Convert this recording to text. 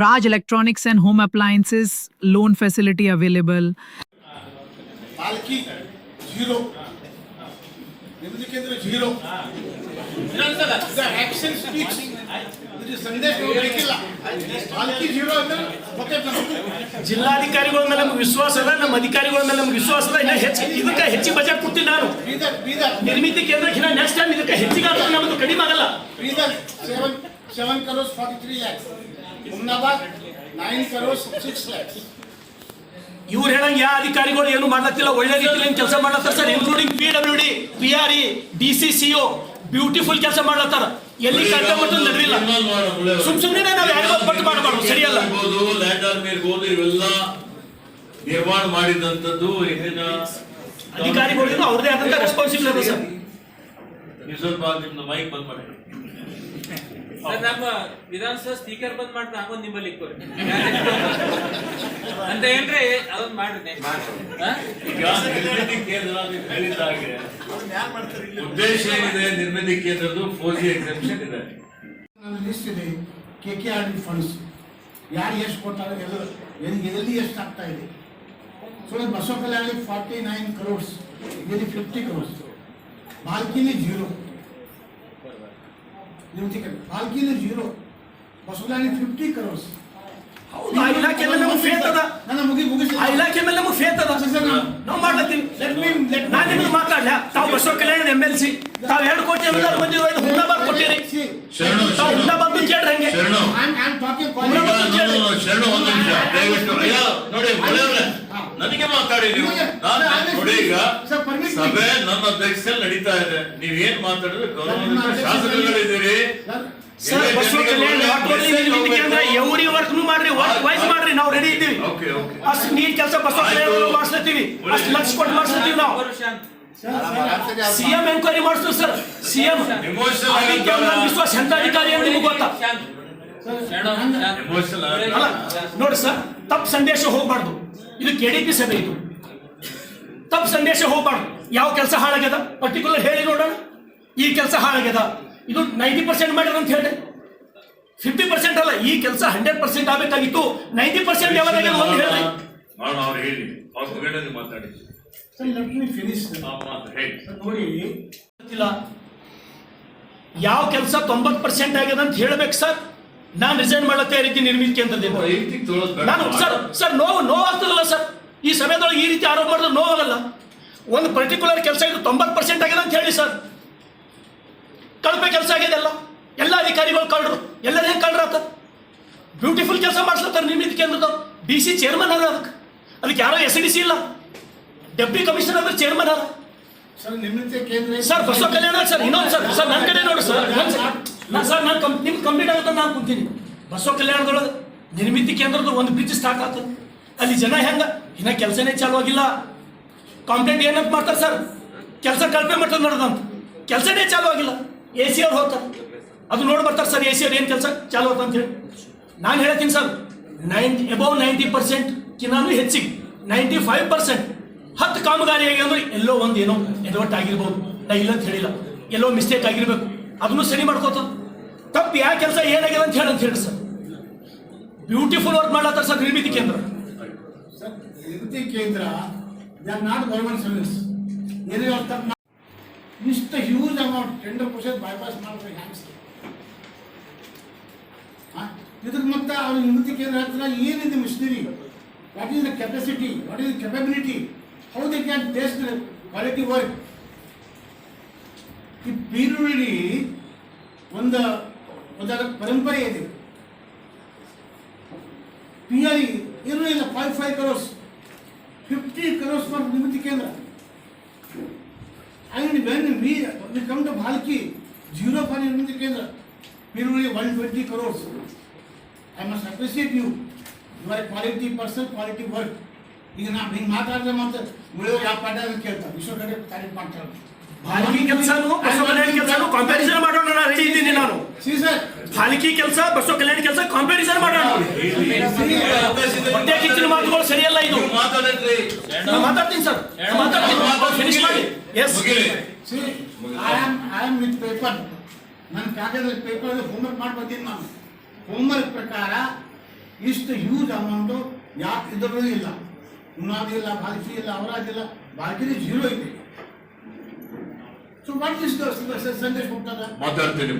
Raj Electronics and Home Appliances loan facility available. Palki zero. Nirmiti Kendra zero. The action speaks. This is Sandesh Vehicle. Palki zero ಅಂದ್ರೆ ಮತ್ತೆ ಜಿಲ್ಲಾಧಿಕಾರಿಗಳ ಮೇಲೆ ನಮಗೆ ವಿಶ್ವಾಸ ಅದ, ನಮ್ಮ ಅಧಿಕಾರಿಗಳ ಮೇಲೆ ನಮಗೆ ವಿಶ್ವಾಸ ಅದ. ಇನ್ನ ಇದಕ್ಕೆ ಹೆಚ್ಚಿಗೆ ಬಜೆಟ್ ಕೊಡ್ತೀನಿ ನಾನು. ನಿರ್ಮಿತಿ ಕೇಂದ್ರಕ್ಕೆ ನೆಕ್ಸ್ಟ್ ಟೈಮ್ ಇದಕ್ಕೆ ಹೆಚ್ಚಿಗೆ ಆದ್ರೆ ನಮ್ಮದು ಕಡಿಮೆ ಆಗಲ್ಲ. Bidar 7 crores 43 lakhs. Humnabad 9 crores 6 lakhs. ಇವ್ರು ಹೇಳಂಗ ಯಾವ ಅಧಿಕಾರಿಗಳು ಏನು ಮಾಡ್ಲತ್ತಿಲ್ಲ, ಒಳ್ಳೆ ರೀತಿಯಲ್ಲಿ ಕೆಲಸ ಮಾಡ್ಲತ್ತಾರ sir. Including PWD, PRE, DCCO beautiful ಕೆಲಸ ಮಾಡ್ಲತ್ತಾರ. ಎಲ್ಲಿ ಕಟ್ಟಮಟ್ಟು ನಡೆದಿಲ್ಲ. ಸುಮ್ಮನೆ ನಾವು ಯಾರಿಗೂ ಪಟ್ಟು ಮಾಡಬಾರ್ದು, ಸರಿಯಲ್ಲ. ಇವೆಲ್ಲ ನಿರ್ಮಾಣ ಮಾಡಿದಂಥದ್ದು ಅಧಿಕಾರಿಗಳು ಅವ್ರದೇ ಆದಂತ ರೆಸ್ಪಾನ್ಸಿಬಲ್ ಅದ ಸರ್. ಸ್ವಲ್ಪ ನಿಮ್ದು ಮೈಕ್ ಬಂದ್ ಮಾಡಿ. ನಮ್ಮ ವಿಧಾನಸಭಾ ಸ್ಪೀಕರ್ ಬಂದ್ ಮಾಡ್ತಾ ಹಾಕೊಂಡ್ ನಿಮ್ಮಲ್ಲಿ ಅಂತ ಏನ್ರಿ ಅದನ್ನ ಮಾಡ್ರಿ. ನಿರ್ಮಿತಿ ಕೇಂದ್ರ ನೀವು ಹೇಳಿದಾಗೆ ಉದ್ದೇಶ ಏನಿದೆ? ನಿರ್ಮಿತಿ ಕೇಂದ್ರದ್ದು 4G ಎಕ್ಸೆಪ್ಷನ್ ಇದೆ. ನನ್ನ ಲಿಸ್ಟ್ ಇದೆ. KKRD ಫಂಡ್ಸ್ ಯಾರು ಎಷ್ಟು ಕೊಡ್ತಾರೆ, ಎಲ್ಲಿ ಎಷ್ಟು ಆಗ್ತಾ ಇದೆ. ಸೊ ಬಸವ ಕಲ್ಯಾಣ 49 crores, ಇಲ್ಲಿ 50 crores. ಬಾಲ್ಕಿಲಿ ಜೀರೋ. ಬಾಲ್ಕಿಲಿ ಜೀರೋ. ಬಸವ ಕಲ್ಯಾಣ 50 crores. ಆ ಇಲಾಖೆ ಮೇಲೆ ನಮಗೆ ಫೇತ್ ಅದ. ಆ ಇಲಾಖೆ ಮೇಲೆ ನಮಗೆ ಫೇತ್ ಅದ. ನಾವು ಮಾಡ್ಲತ್ತೀವಿ. ನಾನು ನಿಮ್ಗೆ ಮಾತಾಡ್ಲ. ತಾವು ಬಸವ ಕಲ್ಯಾಣ MLC ತಾವು 2 ಕೋಟಿ ಅನುದಾನ ಬಂದಿರೋ ಹುಮ್ನಾಬಾದ್ ಕೊಟ್ಟಿರಿ. ತಾವು ಹುಮ್ನಾಬಾದ್ ಕೇಳ್ರಿ ಹಂಗೆ. ಶರಣು ಒಂದು ನಿಮಿಷ ದಯವಿಟ್ಟು. ನೋಡಿ ನನಗೆ ಮಾತಾಡಿ ನೀವು. ನಾನು ನೋಡಿ, ಈಗ ಸಭೆ ನನ್ನ ಅಧ್ಯಕ್ಷದಲ್ಲಿ ನಡೀತಾ ಇದೆ. ನೀವೇನ್ ಮಾತಾಡಿದ್ರೆ ಗೌರವದಿಂದ ಶಾಸಕರುಗಳಿದ್ದೀರಿ. ಸರ್ ಬಸವ ಕಲ್ಯಾಣ ಎವ್ರಿ ವರ್ಕ್ ಮಾಡ್ರಿ, ವರ್ಕ್ ವೈಸ್ ಮಾಡ್ರಿ, ನಾವು ರೆಡಿ ಇದ್ದೀವಿ. ಅಷ್ಟು ನೀಟ್ ಕೆಲಸ ಬಸವ ಕಲ್ಯಾಣ ಮಾಡಿಸ್ಲತ್ತೀವಿ. ಅಷ್ಟು ಲಕ್ಷ ಕೊಟ್ಟು ಮಾಡಿಸ್ಲತ್ತೀವಿ ನಾವು. CM ಎನ್ಕ್ವೈರಿ ಮಾಡಿಸ್ತೀವಿ ಸರ್. CM ವಿಶ್ವಾಸ ಎಂತ ಅಧಿಕಾರಿ ಅಂತ ನಿಮ್ಗೆ ಗೊತ್ತಾ? ಅಲ್ಲ ನೋಡಿ ಸರ್, ತಪ್ಪು ಸಂದೇಶ ಹೋಗ್ಬಾರ್ದು. ಇದು KDP ಸಭೆ, ಇದು ತಪ್ಪು ಸಂದೇಶ ಹೋಗ್ಬಾರ್ದು. ಯಾವ ಕೆಲಸ ಹಾಳಾಗ್ಯದ ಪರ್ಟಿಕ್ಯುಲರ್ ಹೇಳಿ ನೋಡೋಣ. ಈ ಕೆಲಸ ಹಾಳಾಗ್ಯದ, ಇದು 90% ಮಾಡಿರ ಅಂತ ಹೇಳಿ. 50% ಅಲ್ಲ, ಈ ಕೆಲಸ 100% ಆಗಬೇಕಾಗಿತ್ತು. 90% ಯಾವಾಗ್ಯಾಗ ಒಂದು ಹೇಳಿ. ಅವ್ರು ಹೇಳಿ ಅವ್ರು ಮಾತಾಡಿ. ನೋಡಿ, ಯಾವ ಕೆಲಸ 90% ಆಗ್ಯದ ಅಂತ ಹೇಳ್ಬೇಕು ಸರ್. ನಾನು ರಿಸೈನ್ ಮಾಡತ್ತೆ ಈ ರೀತಿ ನಿರ್ಮಿತಿ ಕೇಂದ್ರದಿಂದ. ನಾನು ಸರ್ ನೋವು ಆಗ್ತದಲ್ಲ ಸರ್. ಈ ಸಮಯದೊಳಗೆ ಈ ರೀತಿ ಆರೋಪ ಮಾಡಿದ್ರೆ ನೋವಾಗಲ್ಲ. ಒಂದು ಪರ್ಟಿಕ್ಯುಲರ್ ಕೆಲಸ ಇದು 90% ಆಗಿದೆ ಅಂತ ಹೇಳಿ ಸರ್. ಕಳಪೆ ಕೆಲಸ ಆಗಿದೆ ಎಲ್ಲ ಅಧಿಕಾರಿಗಳು ಕಳ್ರು. ಎಲ್ಲರೂ ಹೆಂಗೆ ಕಳ್ರಾತ? ಬ್ಯೂಟಿಫುಲ್ ಕೆಲಸ ಮಾಡಿಸ್ಲತ್ತಾರೆ ನಿರ್ಮಿತಿ ಕೇಂದ್ರದ. DC ಚೇರ್ಮನ್ ಅದ. ಅದಕ್ಕೆ ಯಾರೋ SDC ಇಲ್ಲ. ಡೆಪ್ಟಿ ಕಮಿಷನರ್ ಅಂದ್ರೆ ಚೇರ್ಮನ್ ಅದ ಸರ್. ಬಸವ ಕಲ್ಯಾಣ ಸರ್. ಇನ್ನೊಂದು ಸರ್ ನನ್ನ ಕಡೆ ನೋಡಿ ಸರ್. ನಾನು ನಿಮ್ಗೆ ಕಂಪ್ಲೀಟ್ ಆಗುತ್ತೆ ನಾನು ಕುಂತೀನಿ. ಬಸವ ಕಲ್ಯಾಣದೊಳಗೆ ನಿರ್ಮಿತಿ ಕೇಂದ್ರದ ಒಂದು ಬ್ರಿಡ್ಜ್ ಸ್ಟಾರ್ಟ್ ಆಗ್ತದೆ. ಅಲ್ಲಿ ಜನ ಹೆಂಗ ಇನ್ನ ಕೆಲಸನೇ ಚಾಲು ಆಗಿಲ್ಲ. ಕಂಪ್ಲೇಂಟ್ ಏನಂತ ಮಾಡ್ತಾರೆ ಸರ್, ಕೆಲಸ ಕಳಪೆ ಮಟ್ಟದ ನಡೆದಂತ. ಕೆಲಸನೇ ಚಾಲು ಆಗಿಲ್ಲ. AC ಅವ್ರು ಹೋಗ್ತಾರೆ, ಅದು ನೋಡಿ ಬರ್ತಾರೆ ಸರ್. AC ಅವ್ರು ಏನು ಕೆಲಸ ಚಾಲು ಆಯ್ತು ಅಂತ ಹೇಳಿ. ನಾನು ಹೇಳ್ತೀನಿ ಸರ್, ಅಬೌವ್ 90% ಕಿನ್ನಾನು ಹೆಚ್ಚಿಗೆ 95% 10 ಕಾಮಗಾರಿ ಆಗಿ ಅಂದ್ರೆ ಎಲ್ಲೋ ಒಂದು ಏನೋ ಎಡವಟ್ಟು ಆಗಿರ್ಬೋದು. ನಾ ಇಲ್ಲ ಅಂತ ಹೇಳಿಲ್ಲ, ಎಲ್ಲೋ ಮಿಸ್ಟೇಕ್ ಆಗಿರ್ಬೇಕು. ಅದನ್ನು ಸರಿ ಮಾಡ್ಕೋತ ತಪ್ಪು ಯಾವ ಕೆಲಸ ಏನಾಗಿದೆ ಅಂತ ಹೇಳಿ ಸರ್. ಬ್ಯೂಟಿಫುಲ್ ವರ್ಕ್ ಮಾಡ್ಲತ್ತಾರ sir Nirmiti Kendra. Nirmiti Kendra not government service. ಏನೇ ತಪ್ಪು ಇಷ್ಟು huge amount tender process bypass ಮಾಡ್ತಾರೆ ಹ್ಯಾಂಗ್ಸ್. ಇದಕ್ಕೆ ಮತ್ತೆ ಅವ್ರ ನಿರ್ಮಿತಿ ಕೇಂದ್ರ ಹತ್ರ ಏನಿದೆ machinery, what is the capacity, what is the capability, how they can taste the quality work. ಈ ಬೀರುಳ್ಳಿ ಒಂದು ಪರಂಪರೆ ಇದೆ. PRE ಏನೂ ಇಲ್ಲ. 5 crores, 50 crores ಫಾರ್ ನಿರ್ಮಿತಿ ಕೇಂದ್ರ. And when we come to Bhalki, 0 for Nirmiti Kendra, Piruli 120 crores. I must appreciate you. You are a quality person, quality work. ಈಗ ನಾವು ಹಿಂಗೆ ಮಾತಾಡಿದ್ರೆ ಮತ್ತೆ ಉಳಿಯೋರು ಯಾವ ಪಾಠ ಅಂತ ಕೇಳ್ತಾರೆ. ವಿಶ್ವ ಕಡೆ ಕಾರ್ಯ ಮಾಡ್ತಾರೆ. ಭಾಲ್ಕಿ ಕೆಲಸನೂ ಬಸವ ಕಲ್ಯಾಣ ಕೆಲಸನೂ ಕಂಪ್ಯಾರಿಸನ್ ಮಾಡೋಣ. ನಾನು ರೆಡಿ ಇದ್ದೀನಿ. ನಾನು ಭಾಲ್ಕಿ ಕೆಲಸ ಬಸವ ಕಲ್ಯಾಣ ಕೆಲಸ ಕಂಪ್ಯಾರಿಸನ್ ಮಾಡೋಣ. ಹೊಟ್ಟೆ ಕಿಚ್ಚಿನ ಮಾತುಗಳು ಸರಿಯಲ್ಲ. ಇದು ಮಾತಾಡ್ತೀನಿ ಸರ್, ಫಿನಿಶ್ ಮಾಡಿ. Yes I am with paper. ನನ್ನ ಕಾಗದಲ್ಲಿ ಪೇಪರ್ ಹೋಮ್ವರ್ಕ್ ಮಾಡಿ ಬಂದಿದ್ದೀನಿ. ನಾನು ಹೋಮ್ವರ್ಕ್ ಪ್ರಕಾರ ಇಷ್ಟು ಹ್ಯೂಜ್ ಅಮೌಂಟು ಯಾಕೆ ಇದರಲ್ಲೂ ಇಲ್ಲ, ಉನ್ನಾದಿ ಇಲ್ಲ, ಭಾಲ್ಕಿ ಇಲ್ಲ, ಅವರಾದಿಲ್ಲ, ಭಾಲ್ಕಿನೇ ಜೀರೋ ಇದೆ. ಸೊ ವಾಟ್ ಇಸ್ ಸಂದೇಶ ಹೋಗ್ತದ ಮಾತಾಡ್ತೀನಿ.